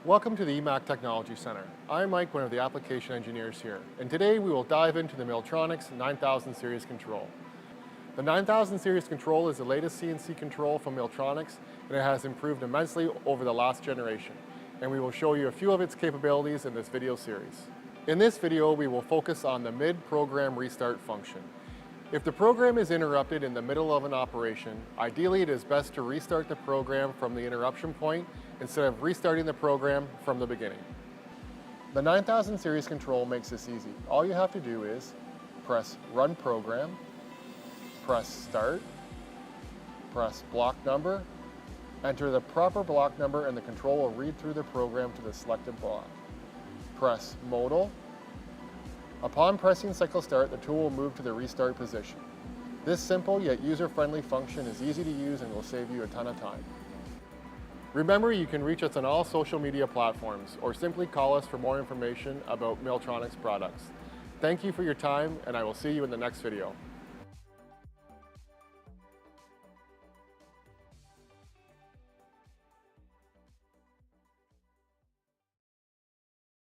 Welcome to the EMAC Technology Center. I'm Mike, one of the application engineers here, and today we will dive into the Milltronics 9000 series control. The 9000 series control is the latest CNC control from Milltronics, and it has improved immensely over the last generation, and we will show you a few of its capabilities in this video series. In this video, we will focus on the mid-program restart function. If the program is interrupted in the middle of an operation, ideally it is best to restart the program from the interruption point instead of restarting the program from the beginning. The 9000 series control makes this easy. All you have to do is press Run Program, press Start, press block number, enter the proper block number, and the control will read through the program to the selected block. Press Modal. Upon pressing Cycle Start, the tool will move to the restart position. This simple yet user-friendly function is easy to use and will save you a ton of time. Remember, you can reach us on all social media platforms or simply call us for more information about Milltronics products. Thank you for your time, and I will see you in the next video.